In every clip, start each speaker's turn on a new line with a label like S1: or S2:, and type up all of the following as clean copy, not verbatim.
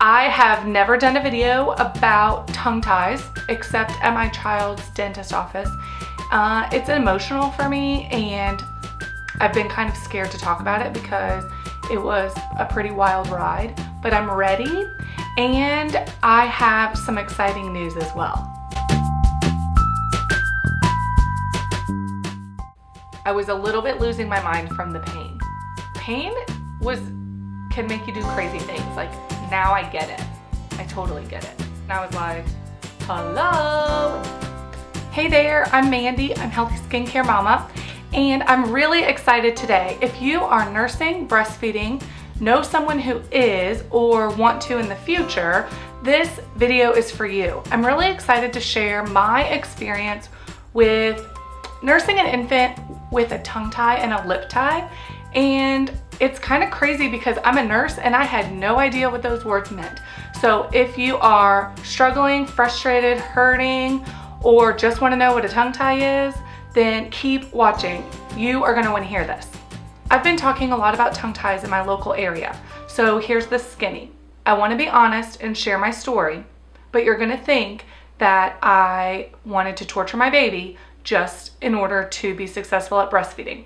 S1: I have never done a video about tongue ties except at my child's dentist office. It's emotional for me, and I've been kind of scared to talk about it because it was a pretty wild ride, but I'm ready, and I have some exciting news as well. I was a little bit losing my mind from the pain. Pain can make you do crazy things. Like, now I get it. I totally get it. And I was like, hello. Hey there, I'm Mandy. I'm Healthy Skincare Mama, and I'm really excited today. If you are nursing, breastfeeding, know someone who is, or want to in the future, this video is for you. I'm really excited to share my experience with nursing an infant with a tongue tie and a lip tie. And it's kind of crazy because I'm a nurse and I had no idea what those words meant. So if you are struggling, frustrated, hurting, or just want to know what a tongue tie is, then keep watching. You are going to want to hear this. I've been talking a lot about tongue ties in my local area. So here's the skinny. I want to be honest and share my story, but you're going to think that I wanted to torture my baby just in order to be successful at breastfeeding.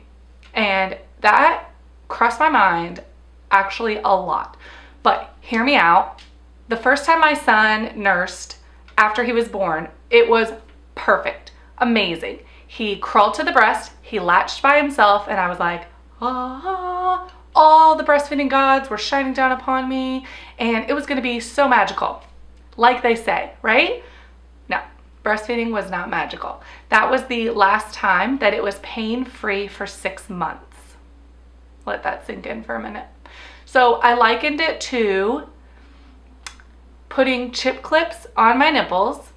S1: And that crossed my mind actually a lot. But hear me out. The first time my son nursed after he was born, it was perfect, amazing. He crawled to the breast, he latched by himself, and I was like, ah, all the breastfeeding gods were shining down upon me, and it was gonna be so magical, like they say, right? No, breastfeeding was not magical. That was the last time that it was pain-free for 6 months. Let that sink in for a minute. So I likened it to putting chip clips on my nipples,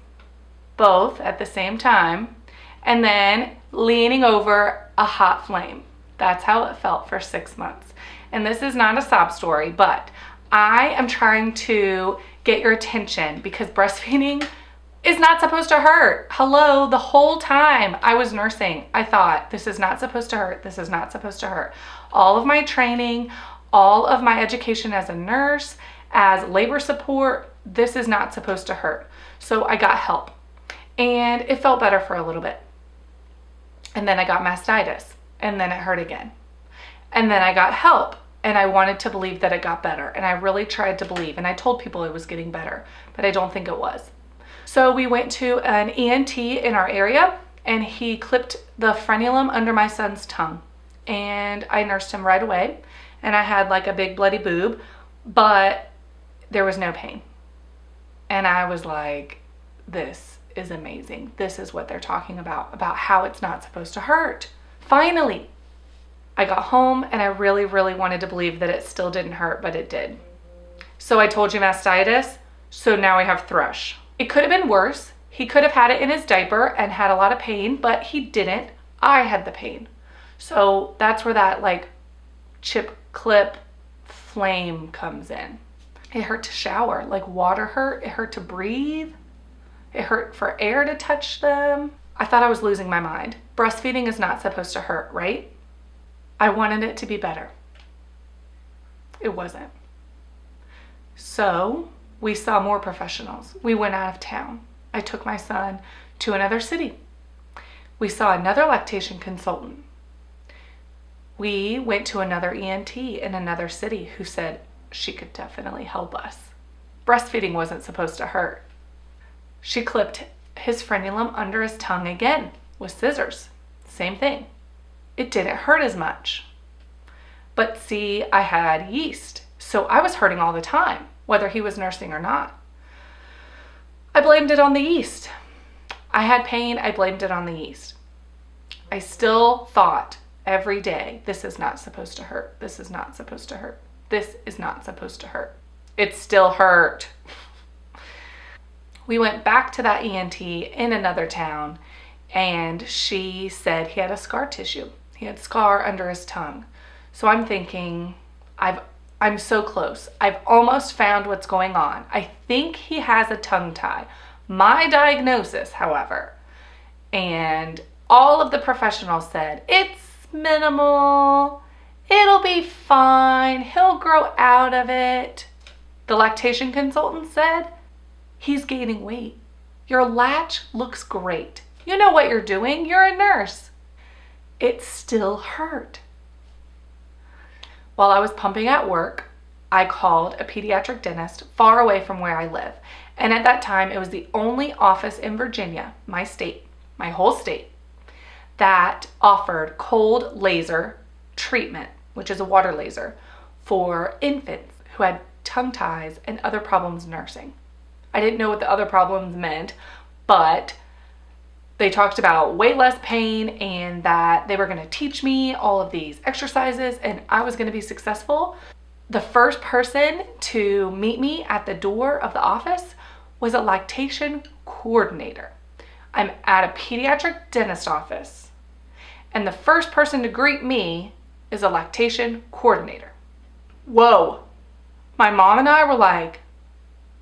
S1: both at the same time, and then leaning over a hot flame. That's how it felt for 6 months. And this is not a sob story, but I am trying to get your attention because breastfeeding is not supposed to hurt. Hello, the whole time I was nursing, I thought, this is not supposed to hurt. This is not supposed to hurt. All of my training, all of my education as a nurse, as labor support, this is not supposed to hurt. So I got help and it felt better for a little bit. And then I got mastitis and then it hurt again. And then I got help and I wanted to believe that it got better. And I really tried to believe, and I told people it was getting better, but I don't think it was. So we went to an ENT in our area and he clipped the frenulum under my son's tongue. And I nursed him right away, and I had like a big bloody boob, but there was no pain. And I was like, this is amazing. This is what they're talking about how it's not supposed to hurt. Finally, I got home and I really, really wanted to believe that it still didn't hurt, but it did. So I told you mastitis, so now we have thrush. It could have been worse. He could have had it in his diaper and had a lot of pain, but he didn't. I had the pain. So that's where that like chip clip flame comes in. It hurt to shower, like water hurt. It hurt to breathe. It hurt for air to touch them. I thought I was losing my mind. Breastfeeding is not supposed to hurt, right? I wanted it to be better. It wasn't. So we saw more professionals. We went out of town. I took my son to another city. We saw another lactation consultant. We went to another ENT in another city who said she could definitely help us. Breastfeeding wasn't supposed to hurt. She clipped his frenulum under his tongue again with scissors. Same thing. It didn't hurt as much. But see, I had yeast, so I was hurting all the time, whether he was nursing or not. I blamed it on the yeast. I had pain, I blamed it on the yeast. I still thought every day, this is not supposed to hurt. This is not supposed to hurt. This is not supposed to hurt. It still hurt. We went back to that ENT in another town, and she said he had a scar tissue. He had scar under his tongue. So I'm thinking, I'm so close. I've almost found what's going on. I think he has a tongue tie. My diagnosis, however, and all of the professionals said, it's minimal, it'll be fine, he'll grow out of it. The lactation consultant said, he's gaining weight. Your latch looks great. You know what you're doing. You're a nurse. It still hurt. While I was pumping at work, I called a pediatric dentist far away from where I live. And at that time, it was the only office in Virginia, my state, my whole state, that offered cold laser treatment, which is a water laser, for infants who had tongue ties and other problems nursing. I didn't know what the other problems meant, but they talked about way less pain and that they were going to teach me all of these exercises and I was going to be successful. The first person to meet me at the door of the office was a lactation coordinator. I'm at a pediatric dentist office, and the first person to greet me is a lactation coordinator. Whoa. My mom and I were like,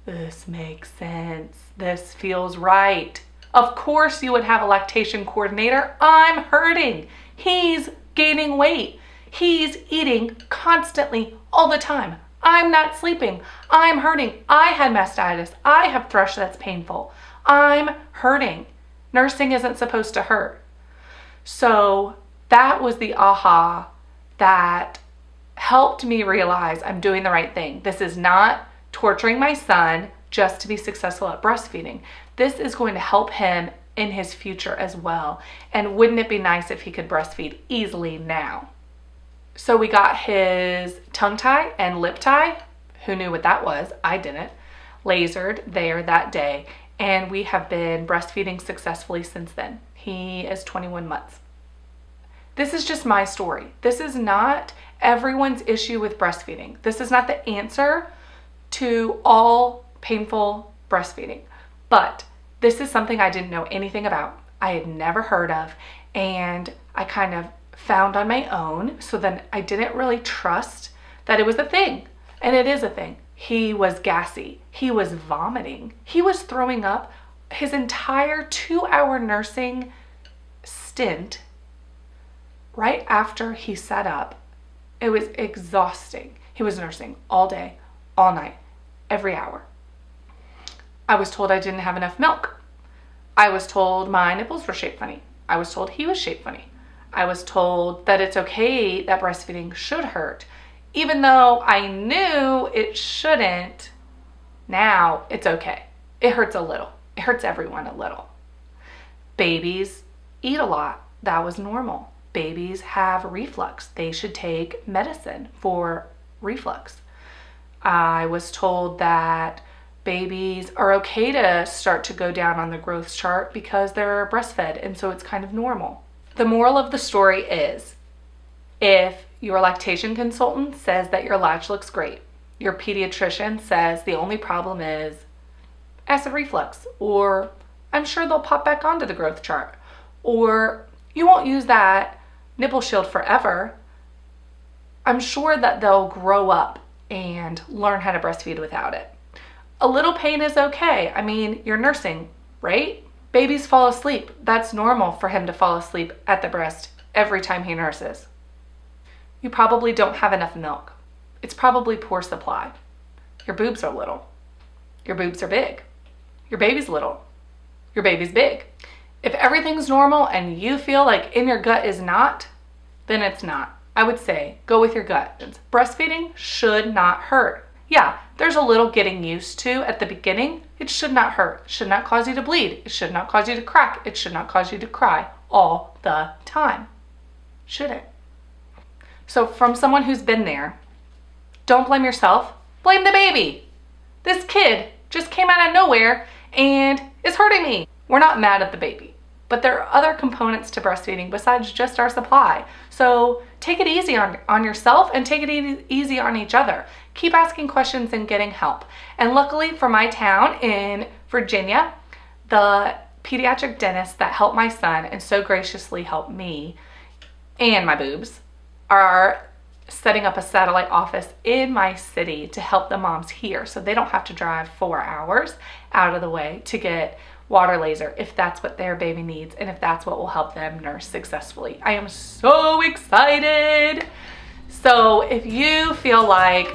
S1: this makes sense. This feels right. Of course you would have a lactation coordinator. I'm hurting. He's gaining weight. He's eating constantly all the time. I'm not sleeping. I'm hurting. I had mastitis. I have thrush that's painful. I'm hurting. Nursing isn't supposed to hurt. So that was the aha that helped me realize I'm doing the right thing. This is not torturing my son just to be successful at breastfeeding. This is going to help him in his future as well. And wouldn't it be nice if he could breastfeed easily now? So we got his tongue tie and lip tie. Who knew what that was? I didn't. Lasered there that day. And we have been breastfeeding successfully since then. He is 21 months. This is just my story. This is not everyone's issue with breastfeeding. This is not the answer to all painful breastfeeding. But this is something I didn't know anything about. I had never heard of. And I kind of found on my own. So then I didn't really trust that it was a thing. And it is a thing. He was gassy. He was vomiting. He was throwing up. His entire 2-hour nursing stint, right after he sat up, it was exhausting. He was nursing all day, all night, every hour. I was told I didn't have enough milk. I was told my nipples were shaped funny. I was told he was shaped funny. I was told that it's okay that breastfeeding should hurt. Even though I knew it shouldn't, now it's okay. It hurts a little. It hurts everyone a little. Babies eat a lot. That was normal. Babies have reflux. They should take medicine for reflux. I was told that babies are okay to start to go down on the growth chart because they're breastfed, and so it's kind of normal. The moral of the story is, if your lactation consultant says that your latch looks great, your pediatrician says the only problem is acid reflux, or I'm sure they'll pop back onto the growth chart, or you won't use that nipple shield forever, I'm sure that they'll grow up and learn how to breastfeed without it. A little pain is okay. I mean, you're nursing, right? Babies fall asleep. That's normal for him to fall asleep at the breast every time he nurses. You probably don't have enough milk. It's probably poor supply. Your boobs are little. Your boobs are big. Your baby's little. Your baby's big. If everything's normal and you feel like in your gut is not, then it's not. I would say go with your gut. Breastfeeding should not hurt. Yeah, there's a little getting used to at the beginning. It should not hurt. It should not cause you to bleed. It should not cause you to crack. It should not cause you to cry all the time. Shouldn't. So from someone who's been there, don't blame yourself. Blame the baby. This kid just came out of nowhere and is hurting me. We're not mad at the baby, but there are other components to breastfeeding besides just our supply. So take it easy on yourself and take it easy on each other. Keep asking questions and getting help. And luckily for my town in Virginia, the pediatric dentist that helped my son and so graciously helped me and my boobs are setting up a satellite office in my city to help the moms here so they don't have to drive 4 hours out of the way to get water laser if that's what their baby needs and if that's what will help them nurse successfully. I am so excited. So if you feel like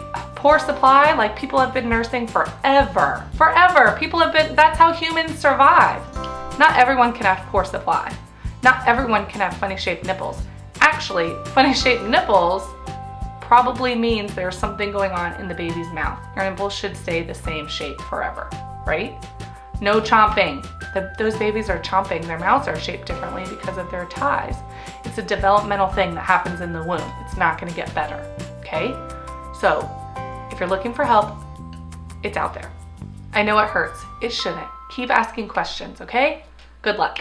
S1: poor supply, like people have been nursing forever. Forever. People have been, that's how humans survive. Not everyone can have poor supply. Not everyone can have funny shaped nipples. Actually, funny shaped nipples probably means there's something going on in the baby's mouth. Your nipples should stay the same shape forever, right? No chomping. Those babies are chomping. Their mouths are shaped differently because of their ties. It's a developmental thing that happens in the womb. It's not gonna get better, okay? So, if you're looking for help, it's out there. I know it hurts. It shouldn't. Keep asking questions, okay? Good luck.